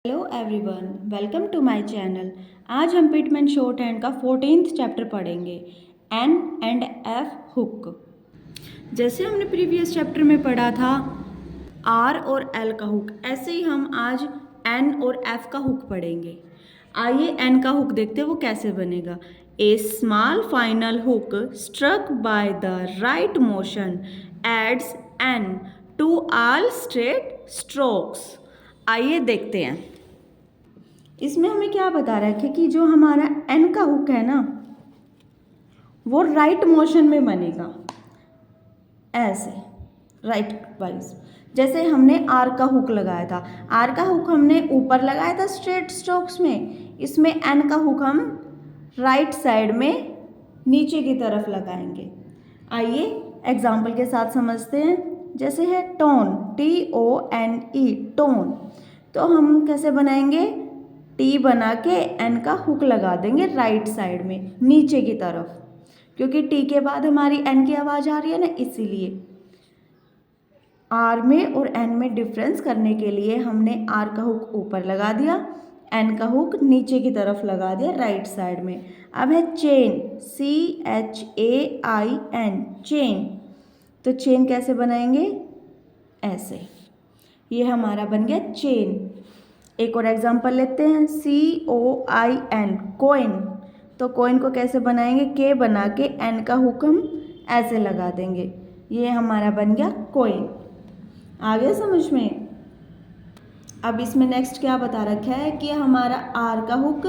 Hello everyone, welcome to my channel. आज हम Pitman short hand का 14th चैप्टर पढ़ेंगे, एन एंड एफ हुक। जैसे हमने प्रीवियस चैप्टर में पढ़ा था आर और एल का हुक, ऐसे ही हम आज एन और एफ का हुक पढ़ेंगे। आइए एन का हुक देखते हैं वो कैसे बनेगा। A small final hook struck by the right motion adds N to all straight strokes. आइए देखते हैं इसमें हमें क्या बता रहा है कि जो हमारा एन का हुक है ना वो राइट मोशन में बनेगा, ऐसे राइट वाइज। जैसे हमने आर का हुक लगाया था, आर का हुक हमने ऊपर लगाया था स्ट्रेट स्ट्रोक्स में, इसमें एन का हुक हम राइट साइड में नीचे की तरफ लगाएंगे। आइए एग्जाम्पल के साथ समझते हैं। जैसे है टोन, TONE टोन, तो हम कैसे बनाएंगे, टी बना के एन का हुक लगा देंगे राइट साइड में नीचे की तरफ, क्योंकि टी के बाद हमारी एन की आवाज़ आ रही है ना, इसीलिए आर में और एन में डिफरेंस करने के लिए हमने आर का हुक ऊपर लगा दिया, एन का हुक नीचे की तरफ लगा दिया राइट साइड में। अब है चेन, CHAIN चेन, तो चेन कैसे बनाएंगे, ऐसे। ये हमारा बन गया चेन। एक और एग्जांपल लेते हैं, COIN कोइन, तो कोइन को कैसे बनाएंगे, के बना के एन का हुक हम ऐसे लगा देंगे, ये हमारा बन गया कोइन। आ गया समझ में। अब इसमें नेक्स्ट क्या बता रखा है कि हमारा आर का हुक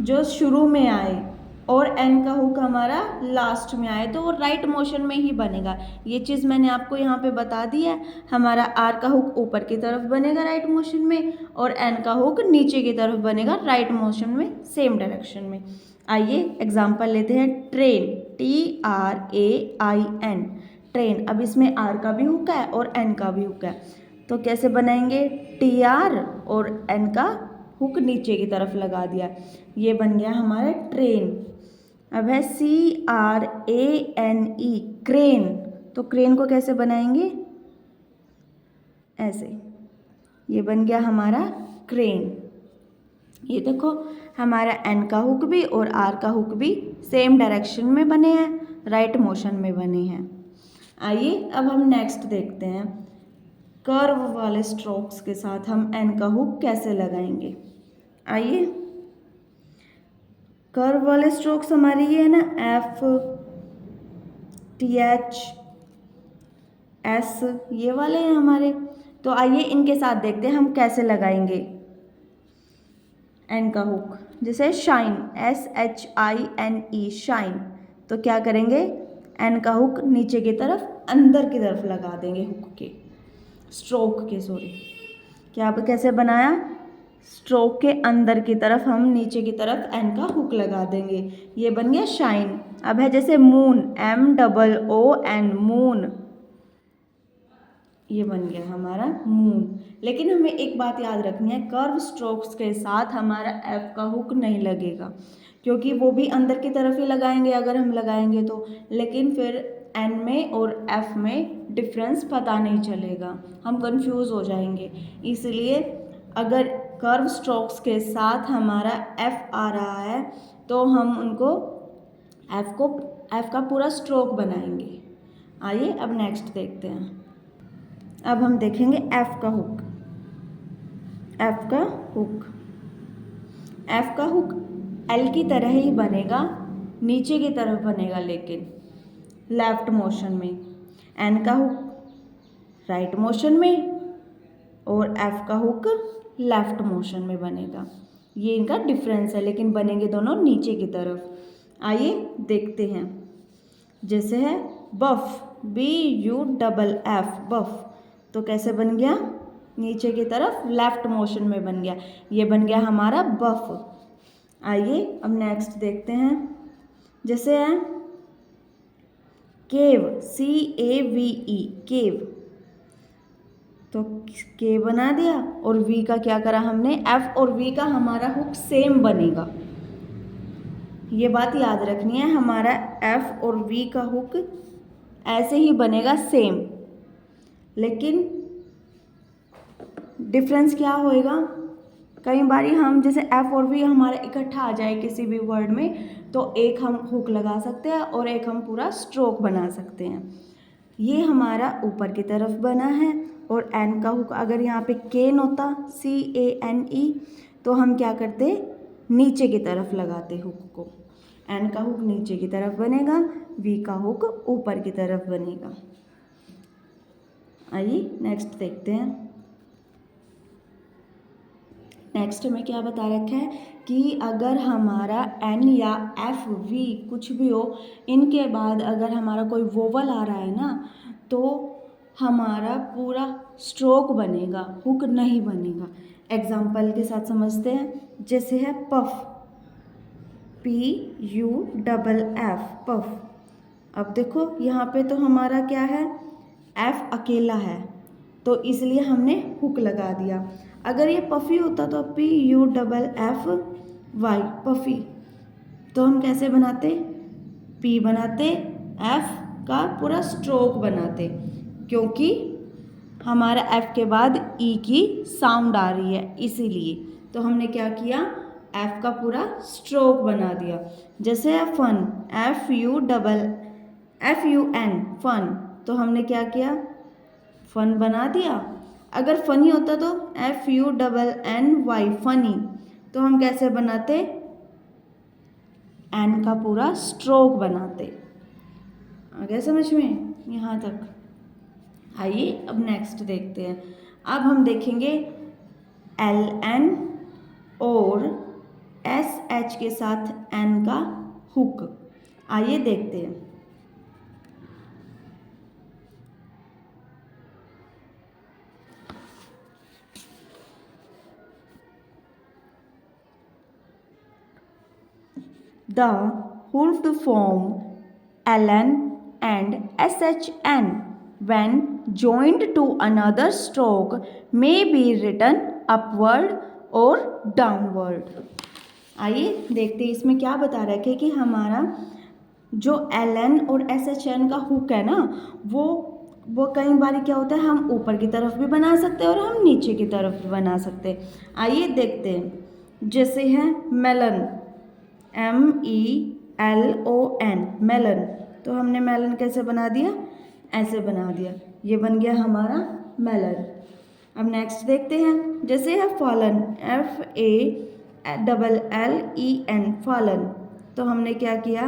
जो शुरू में आए और एन का हुक हमारा लास्ट में आए तो वो राइट मोशन में ही बनेगा। ये चीज़ मैंने आपको यहाँ पे बता दी है। हमारा आर का हुक ऊपर की तरफ बनेगा राइट मोशन में और एन का हुक नीचे की तरफ बनेगा राइट मोशन में, सेम डायरेक्शन में। आइए एग्जाम्पल लेते हैं। Train, TRAIN train. अब इसमें आर का भी हुक है और एन का भी हुक है, तो कैसे बनाएंगे, TR और एन का हुक नीचे की तरफ लगा दिया, ये बन गया हमारा ट्रेन। अब है CRANE क्रेन, तो क्रेन को कैसे बनाएंगे, ऐसे, ये बन गया हमारा क्रेन। ये देखो हमारा एन का हुक भी और आर का हुक भी सेम डायरेक्शन में बने हैं, राइट मोशन में बने हैं। आइए अब हम नेक्स्ट देखते हैं, कर्व वाले स्ट्रोक्स के साथ हम एन का हुक कैसे लगाएंगे। आइए कर्व वाले स्ट्रोक्स हमारी ये है ना, FTH S, ये वाले हैं हमारे। तो आइए इनके साथ देखते हैं हम कैसे लगाएंगे एन का हुक। जैसे शाइन, SHINE शाइन, तो क्या करेंगे, एन का हुक नीचे की तरफ अंदर की तरफ लगा देंगे, हुक के स्ट्रोक के, सॉरी, क्या कैसे बनाया, स्ट्रोक के अंदर की तरफ हम नीचे की तरफ एन का हुक लगा देंगे, ये बन गया शाइन। अब है जैसे मून, MOON मून, ये बन गया हमारा मून। लेकिन हमें एक बात याद रखनी है, कर्व स्ट्रोक्स के साथ हमारा एफ का हुक नहीं लगेगा, क्योंकि वो भी अंदर की तरफ ही लगाएंगे अगर हम लगाएंगे तो, लेकिन फिर एन में और एफ में डिफरेंस पता नहीं चलेगा, हम कंफ्यूज हो जाएंगे। इसलिए अगर कर्व स्ट्रोक्स के साथ हमारा एफ आ रहा है तो हम उनको एफ का पूरा स्ट्रोक बनाएंगे। आइए अब नेक्स्ट देखते हैं। अब हम देखेंगे एफ का हुक। एफ का हुक, एफ का हुक एल की तरह ही बनेगा, नीचे की तरफ बनेगा लेकिन लेफ्ट मोशन में। एन का हुक राइट मोशन में और एफ का हुक लेफ्ट मोशन में बनेगा। ये इनका डिफरेंस है, लेकिन बनेंगे दोनों नीचे की तरफ। आइए देखते हैं। जैसे है बफ, BUFF बफ, तो कैसे बन गया, नीचे की तरफ लेफ्ट मोशन में बन गया, ये बन गया हमारा बफ। आइए अब नेक्स्ट देखते हैं। जैसे है केव, CAVE केव, तो के बना दिया और वी का क्या करा हमने, एफ और वी का हमारा हुक सेम बनेगा, ये बात याद रखनी है, हमारा एफ और वी का हुक ऐसे ही बनेगा सेम, लेकिन डिफरेंस क्या होएगा, कई बारी हम जैसे एफ और वी हमारा इकट्ठा आ जाए किसी भी वर्ड में तो एक हम हुक लगा सकते हैं और एक हम पूरा स्ट्रोक बना सकते हैं। ये हमारा ऊपर की तरफ बना है और एन का हुक अगर यहाँ पे केन होता CANE तो हम क्या करते, नीचे की तरफ लगाते हुक को। एन का हुक नीचे की तरफ बनेगा, वी का हुक ऊपर की तरफ बनेगा। आइए नेक्स्ट देखते हैं। नेक्स्ट में क्या बता रखा है कि अगर हमारा एन या एफ वी कुछ भी हो, इनके बाद अगर हमारा कोई वोवल आ रहा है ना तो हमारा पूरा स्ट्रोक बनेगा, हुक नहीं बनेगा। एग्जाम्पल के साथ समझते हैं। जैसे है पफ, PUFF पफ। अब देखो यहाँ पे तो हमारा क्या है, एफ अकेला है तो इसलिए हमने हुक लगा दिया। अगर ये पफ़ी होता तो PUFFY पफ़ी, तो हम कैसे बनाते, P बनाते, F का पूरा स्ट्रोक बनाते, क्योंकि हमारा F के बाद E की साउंड आ रही है इसीलिए। तो हमने क्या किया, F का पूरा स्ट्रोक बना दिया। जैसे है फन, FUN फन, तो हमने क्या किया, फन बना दिया। अगर फनी होता तो FUNNY फनी, तो हम कैसे बनाते, एन का पूरा स्ट्रोक बनाते। आ गया समझ में यहाँ तक। आइए अब नेक्स्ट देखते हैं। अब हम देखेंगे LN और SH के साथ N का हुक। आइए देखते हैं। The hooked form LN and SHN when joined to another stroke may be written upward or downward। आइए देखते हैं इसमें क्या बता रखे कि हमारा जो LN और SHN का हुक है ना वो कई बार क्या होता है, हम ऊपर की तरफ भी बना सकते हैं और हम नीचे की तरफ भी बना सकते हैं। आइए देखते हैं। जैसे है मेलन, MELON मेलन, तो हमने मेलन कैसे बना दिया, ऐसे बना दिया, ये बन गया हमारा मेलन। अब नेक्स्ट देखते हैं। जैसे है फॉलन, FALLEN फॉलन, तो हमने क्या किया,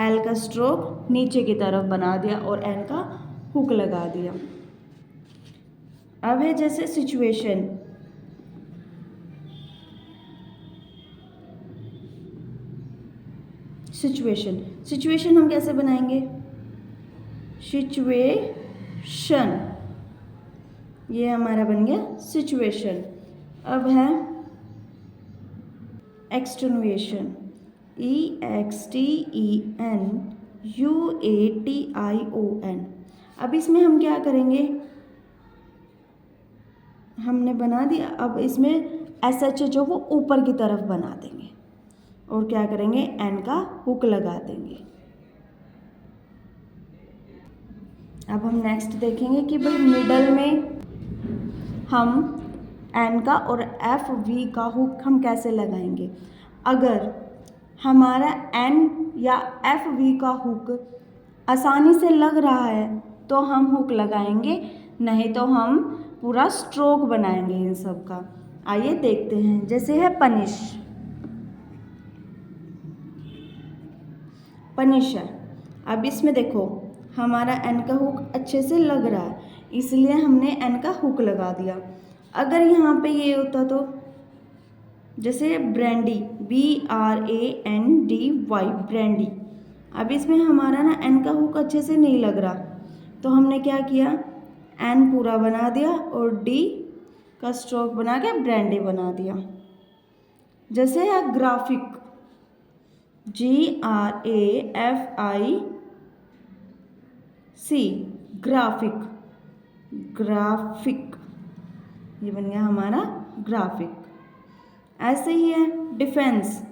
एल का स्ट्रोक नीचे की तरफ बना दिया और एन का हुक लगा दिया। अब है जैसे सिचुएशन, सिचुएशन हम कैसे बनाएंगे, सिचुएशन, ये हमारा बन गया सिचुएशन। अब है एक्सटेनुएशन, EXTENUATION। अब इसमें हम क्या करेंगे, हमने बना दिया, अब इसमें SH जो वो ऊपर की तरफ बना देंगे और क्या करेंगे, एन का हुक लगा देंगे। अब हम नेक्स्ट देखेंगे कि भाई मिडल में हम एन का और FV का हुक हम कैसे लगाएंगे। अगर हमारा एन या FV का हुक आसानी से लग रहा है तो हम हुक लगाएंगे, नहीं तो हम पूरा स्ट्रोक बनाएंगे इन सब का। आइए देखते हैं। जैसे है पनिश, पनिश है। अब इसमें देखो हमारा एन का हुक अच्छे से लग रहा है इसलिए हमने एन का हुक लगा दिया। अगर यहाँ पे ये होता तो जैसे ब्रांडी, BRANDY ब्रांडी, अब इसमें हमारा ना एन का हुक अच्छे से नहीं लग रहा तो हमने क्या किया, एन पूरा बना दिया और डी का स्ट्रोक बना के ब्रांडी बना दिया। जैसे है ग्राफिक, GRAFIC ग्राफिक, ग्राफिक, ये बन गया हमारा ग्राफिक। ऐसे ही है डिफेंस।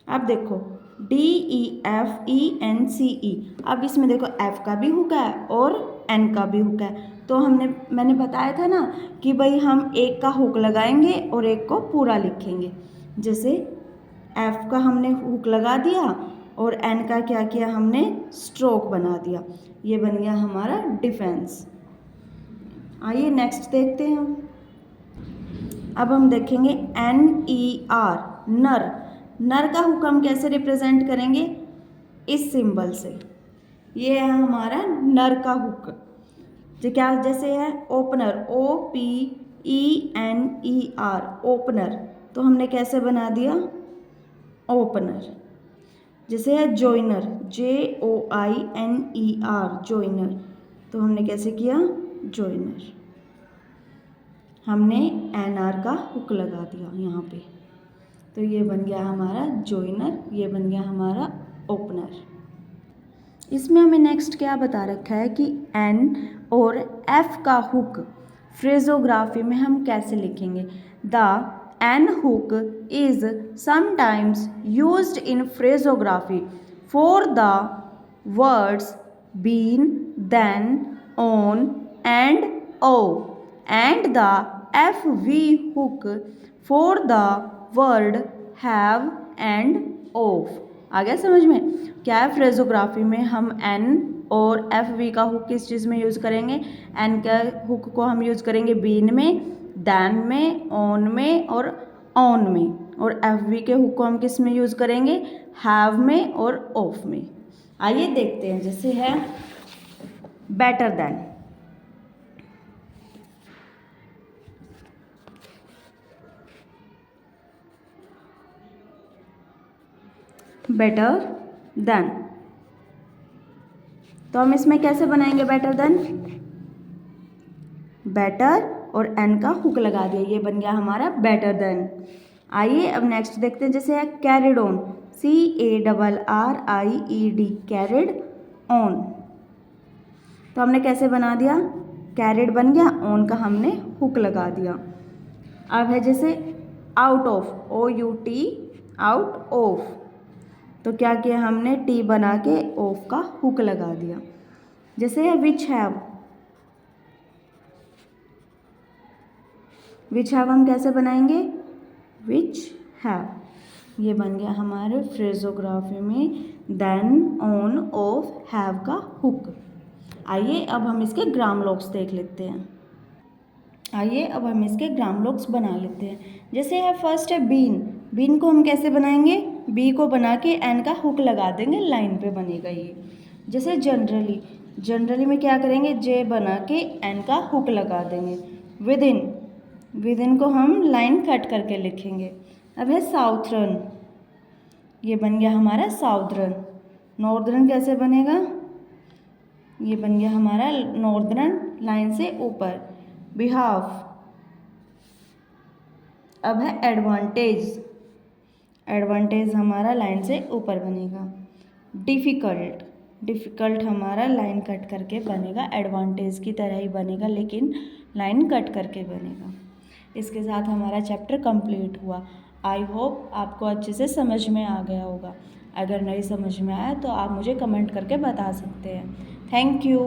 अब देखो DEFENCE, अब इसमें देखो एफ का भी हुक है और एन का भी हुक है तो मैंने बताया था ना कि भाई हम एक का हुक लगाएंगे और एक को पूरा लिखेंगे। जैसे एफ का हमने हुक लगा दिया और एन का क्या किया, हमने स्ट्रोक बना दिया। ये बन गया हमारा डिफेंस। आइए नेक्स्ट देखते हैं हम। अब हम देखेंगे NER, नर। नर का हुक हम कैसे रिप्रेजेंट करेंगे, इस सिंबल से। ये है हमारा नर का हुक। जो क्या जैसे है ओपनर, OPENER, ओपनर, तो हमने कैसे बना दिया, ओपनर। जैसे है जॉइनर, JOINER, जॉइनर, तो हमने कैसे किया, जॉइनर। हमने NR का हुक लगा दिया यहाँ पे, तो ये बन गया हमारा जॉइनर, ये बन गया हमारा ओपनर। इसमें हमें नेक्स्ट क्या बता रखा है कि N और F का हुक फ्रेजोग्राफी में हम कैसे लिखेंगे। The N hook is sometimes used in phraseography for the words been, then, on and own, and the FV hook for the word have and of. आ गया समझ में, क्या है, फ्रेजोग्राफी में हम N और FV का हुक किस चीज़ में यूज़ करेंगे। N का हुक को हम यूज़ करेंगे बीन में, देन में, ऑन में और ऑन में, और FV के हुक को हम किस में यूज़ करेंगे, हैव में और ऑफ में। आइए देखते हैं, जैसे है बेटर देन। बेटर देन, तो हम इसमें कैसे बनाएंगे बेटर देन, बेटर और एन का हुक लगा दिया, ये बन गया हमारा बेटर देन। आइए अब नेक्स्ट देखते हैं, जैसे है carried on, CARRIED, carried on, तो हमने कैसे बना दिया, कैरिड बन गया, ऑन का हमने हुक लगा दिया। अब है जैसे out of, OUT, out of, तो क्या किया हमने, टी बना के ऑफ का हुक लगा दिया। जैसे है विच हैव, विच हैव हम कैसे बनाएंगे, विच हैव, ये बन गया हमारे फ्रेजोग्राफी में देन, ऑन, ऑफ, हैव का हुक। आइए अब हम इसके ग्राम लॉक्स देख लेते हैं। आइए अब हम इसके ग्राम लॉक्स बना लेते हैं। जैसे है फर्स्ट है बीन, बीन को हम कैसे बनाएंगे, बी को बना के एन का हुक लगा देंगे, लाइन पे बनेगा ये। जैसे जनरली, जनरली में क्या करेंगे, जे बना के एन का हुक लगा देंगे। विद इन, विद इन को हम लाइन कट करके लिखेंगे। अब है साउथर्न, ये बन गया हमारा साउथर्न। नॉर्दर्न कैसे बनेगा, ये बन गया हमारा नॉर्दर्न, लाइन से ऊपर। बिहाफ, अब है एडवांटेज, एडवांटेज हमारा लाइन से ऊपर बनेगा। डिफ़िकल्ट, डिफ़िकल्ट हमारा लाइन कट करके बनेगा, एडवांटेज की तरह ही बनेगा लेकिन लाइन कट करके बनेगा। इसके साथ हमारा चैप्टर कंप्लीट हुआ। आई होप आपको अच्छे से समझ में आ गया होगा। अगर नहीं समझ में आया तो आप मुझे कमेंट करके बता सकते हैं। Thank you.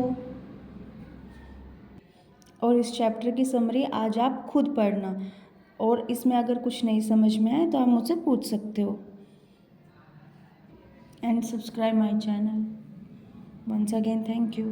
और इस चैप्टर की समरी आज आप खुद पढ़ना, और इसमें अगर कुछ नहीं समझ में आए तो आप मुझसे पूछ सकते हो। And subscribe my channel. Once again thank you.